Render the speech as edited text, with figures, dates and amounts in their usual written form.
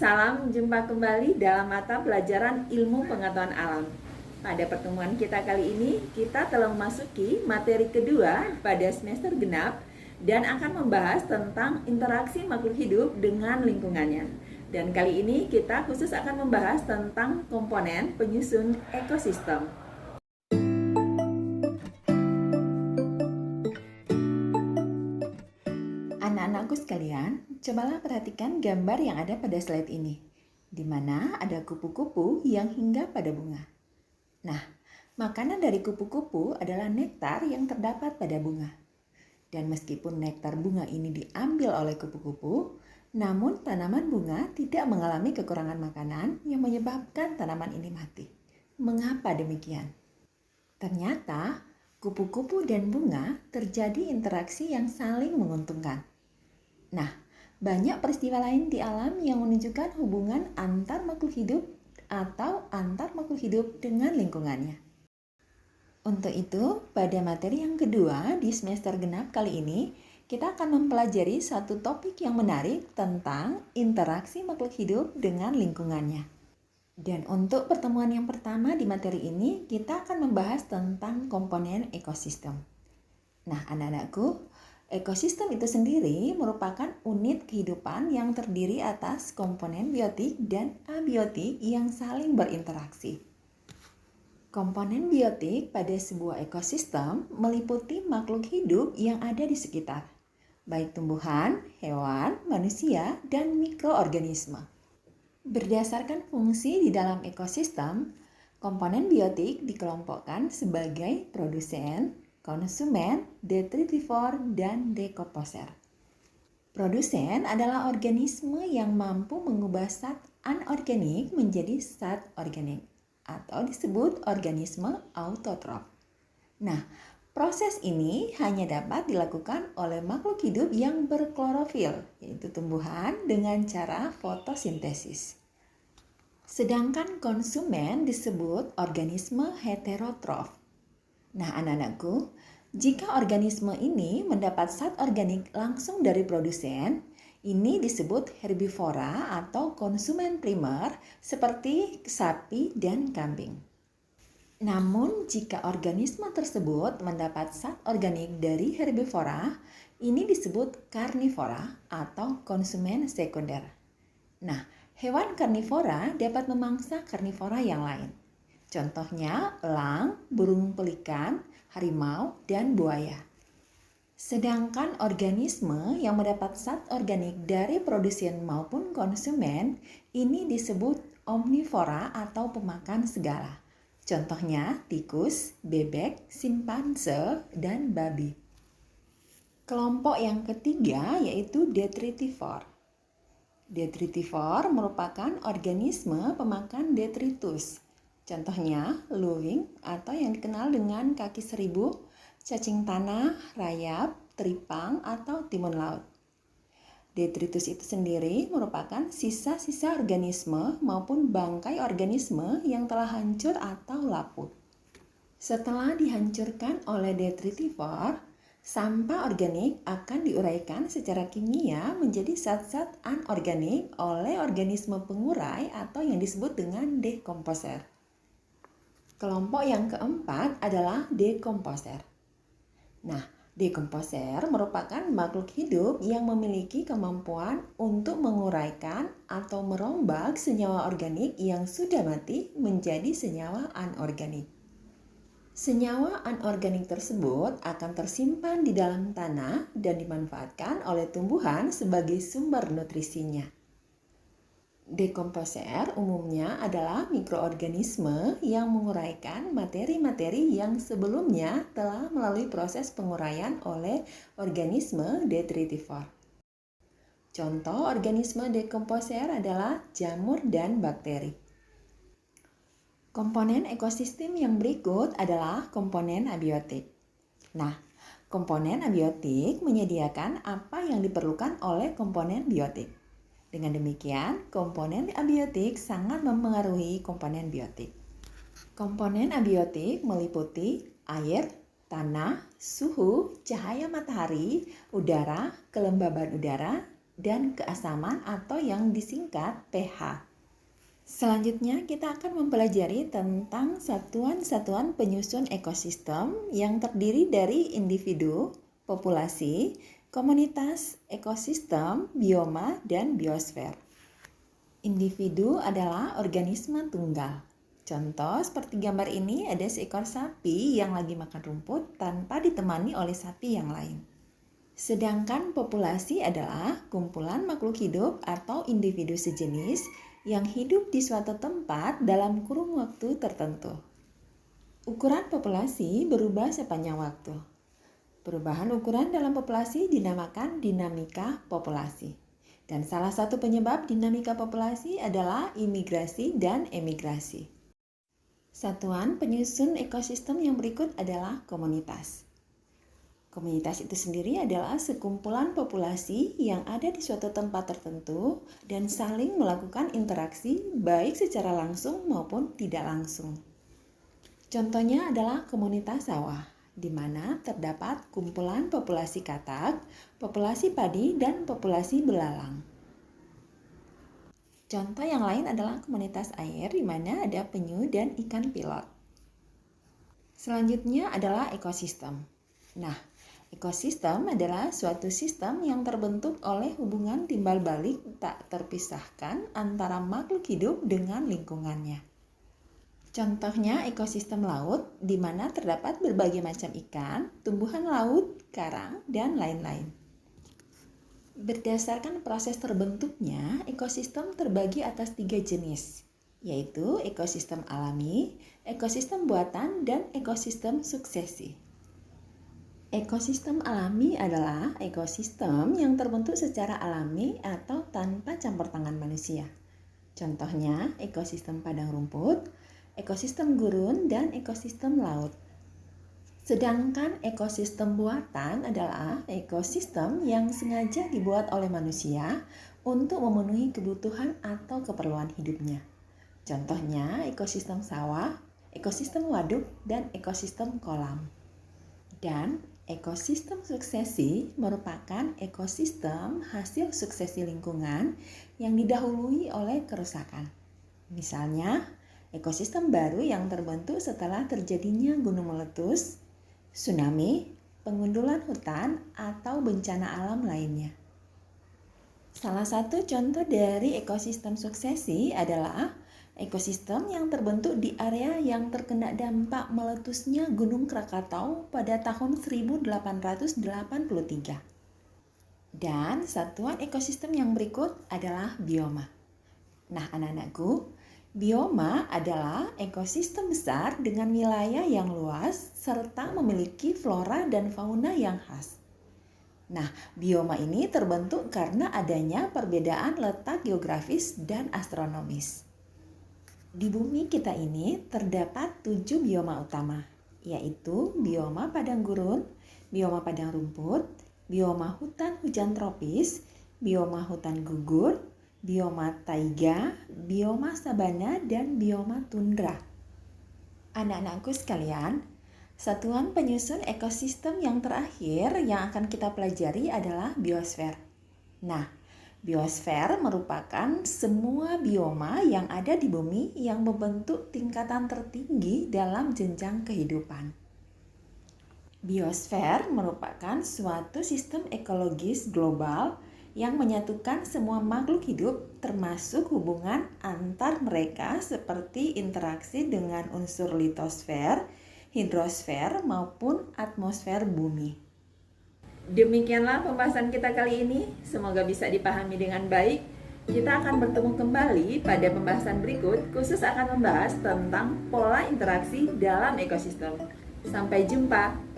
Salam jumpa kembali dalam mata pelajaran ilmu pengetahuan alam. Pada pertemuan kita kali ini, kita telah memasuki materi kedua pada semester genap dan akan membahas tentang interaksi makhluk hidup dengan lingkungannya. Dan kali ini kita khusus akan membahas tentang komponen penyusun ekosistem. Anak-anakku sekalian, cobalah perhatikan gambar yang ada pada slide ini, di mana ada kupu-kupu yang hinggap pada bunga. Nah, makanan dari kupu-kupu adalah nektar yang terdapat pada bunga. Dan meskipun nektar bunga ini diambil oleh kupu-kupu, namun tanaman bunga tidak mengalami kekurangan makanan yang menyebabkan tanaman ini mati. Mengapa demikian? Ternyata, kupu-kupu dan bunga terjadi interaksi yang saling menguntungkan. Nah, banyak peristiwa lain di alam yang menunjukkan hubungan antar makhluk hidup atau antar makhluk hidup dengan lingkungannya. Untuk itu, pada materi yang kedua di semester genap kali ini, kita akan mempelajari satu topik yang menarik tentang interaksi makhluk hidup dengan lingkungannya. Dan untuk pertemuan yang pertama di materi ini, kita akan membahas tentang komponen ekosistem. Nah, anak-anakku, ekosistem itu sendiri merupakan unit kehidupan yang terdiri atas komponen biotik dan abiotik yang saling berinteraksi. Komponen biotik pada sebuah ekosistem meliputi makhluk hidup yang ada di sekitar, baik tumbuhan, hewan, manusia, dan mikroorganisme. Berdasarkan fungsi di dalam ekosistem, komponen biotik dikelompokkan sebagai produsen, konsumen, detritivor, dan dekomposer. Produsen adalah organisme yang mampu mengubah zat anorganik menjadi zat organik atau disebut organisme autotrof. Nah, proses ini hanya dapat dilakukan oleh makhluk hidup yang berklorofil, yaitu tumbuhan dengan cara fotosintesis. Sedangkan konsumen disebut organisme heterotrof. Nah, anak-anakku, jika organisme ini mendapat zat organik langsung dari produsen, ini disebut herbivora atau konsumen primer seperti sapi dan kambing. Namun, jika organisme tersebut mendapat zat organik dari herbivora, ini disebut karnivora atau konsumen sekunder. Nah, hewan karnivora dapat memangsa karnivora yang lain. Contohnya elang, burung pelikan, harimau, dan buaya. Sedangkan organisme yang mendapat zat organik dari produsen maupun konsumen, ini disebut omnivora atau pemakan segala. Contohnya tikus, bebek, simpanse, dan babi. Kelompok yang ketiga yaitu detritivor. Detritivor merupakan organisme pemakan detritus. Contohnya luwing atau yang dikenal dengan kaki seribu, cacing tanah, rayap, teripang, atau timun laut. Detritus itu sendiri merupakan sisa-sisa organisme maupun bangkai organisme yang telah hancur atau laput. Setelah dihancurkan oleh detritivor, sampah organik akan diuraikan secara kimia menjadi zat-zat anorganik oleh organisme pengurai atau yang disebut dengan dekomposer. Kelompok yang keempat adalah dekomposer. Nah, dekomposer merupakan makhluk hidup yang memiliki kemampuan untuk menguraikan atau merombak senyawa organik yang sudah mati menjadi senyawa anorganik. Senyawa anorganik tersebut akan tersimpan di dalam tanah dan dimanfaatkan oleh tumbuhan sebagai sumber nutrisinya. Dekomposer umumnya adalah mikroorganisme yang menguraikan materi-materi yang sebelumnya telah melalui proses penguraian oleh organisme detritivor. Contoh organisme dekomposer adalah jamur dan bakteri. Komponen ekosistem yang berikut adalah komponen abiotik. Nah, komponen abiotik menyediakan apa yang diperlukan oleh komponen biotik. Dengan demikian, komponen abiotik sangat mempengaruhi komponen biotik. Komponen abiotik meliputi air, tanah, suhu, cahaya matahari, udara, kelembaban udara, dan keasaman atau yang disingkat pH. Selanjutnya kita akan mempelajari tentang satuan-satuan penyusun ekosistem yang terdiri dari individu, populasi, komunitas, ekosistem, bioma, dan biosfer. Individu adalah organisme tunggal. Contoh seperti gambar ini ada seekor sapi yang lagi makan rumput tanpa ditemani oleh sapi yang lain. Sedangkan populasi adalah kumpulan makhluk hidup atau individu sejenis yang hidup di suatu tempat dalam kurun waktu tertentu. Ukuran populasi berubah sepanjang waktu. Perubahan ukuran dalam populasi dinamakan dinamika populasi. Dan salah satu penyebab dinamika populasi adalah imigrasi dan emigrasi. Satuan penyusun ekosistem yang berikut adalah komunitas. Komunitas itu sendiri adalah sekumpulan populasi yang ada di suatu tempat tertentu dan saling melakukan interaksi baik secara langsung maupun tidak langsung. Contohnya adalah komunitas sawah, di mana terdapat kumpulan populasi katak, populasi padi, dan populasi belalang. Contoh yang lain adalah komunitas air, di mana ada penyu dan ikan pilot. Selanjutnya adalah ekosistem. Nah, ekosistem adalah suatu sistem yang terbentuk oleh hubungan timbal balik tak terpisahkan antara makhluk hidup dengan lingkungannya. Contohnya ekosistem laut, di mana terdapat berbagai macam ikan, tumbuhan laut, karang, dan lain-lain. Berdasarkan proses terbentuknya, ekosistem terbagi atas 3 jenis, yaitu ekosistem alami, ekosistem buatan, dan ekosistem suksesi. Ekosistem alami adalah ekosistem yang terbentuk secara alami atau tanpa campur tangan manusia. Contohnya ekosistem padang rumput, ekosistem gurun, dan ekosistem laut. Sedangkan ekosistem buatan adalah ekosistem yang sengaja dibuat oleh manusia untuk memenuhi kebutuhan atau keperluan hidupnya. Contohnya ekosistem sawah, ekosistem waduk, dan ekosistem kolam. Dan ekosistem suksesi merupakan ekosistem hasil suksesi lingkungan yang didahului oleh kerusakan. Misalnya, ekosistem baru yang terbentuk setelah terjadinya gunung meletus, tsunami, pengundulan hutan, atau bencana alam lainnya. Salah satu contoh dari ekosistem suksesi adalah ekosistem yang terbentuk di area yang terkena dampak meletusnya Gunung Krakatau pada tahun 1883. Dan satuan ekosistem yang berikut adalah bioma. Nah, anak-anakku, bioma adalah ekosistem besar dengan wilayah yang luas serta memiliki flora dan fauna yang khas. Nah, bioma ini terbentuk karena adanya perbedaan letak geografis dan astronomis. Di bumi kita ini terdapat 7 bioma utama, yaitu bioma padang gurun, bioma padang rumput, bioma hutan hujan tropis, bioma hutan gugur, bioma taiga, bioma sabana, dan bioma tundra. Anak-anakku sekalian, satuan penyusun ekosistem yang terakhir yang akan kita pelajari adalah biosfer. Nah, biosfer merupakan semua bioma yang ada di bumi yang membentuk tingkatan tertinggi dalam jenjang kehidupan. Biosfer merupakan suatu sistem ekologis global yang menyatukan semua makhluk hidup termasuk hubungan antar mereka seperti interaksi dengan unsur litosfer, hidrosfer, maupun atmosfer bumi. Demikianlah pembahasan kita kali ini, semoga bisa dipahami dengan baik. Kita akan bertemu kembali pada pembahasan berikut, khusus akan membahas tentang pola interaksi dalam ekosistem. Sampai jumpa.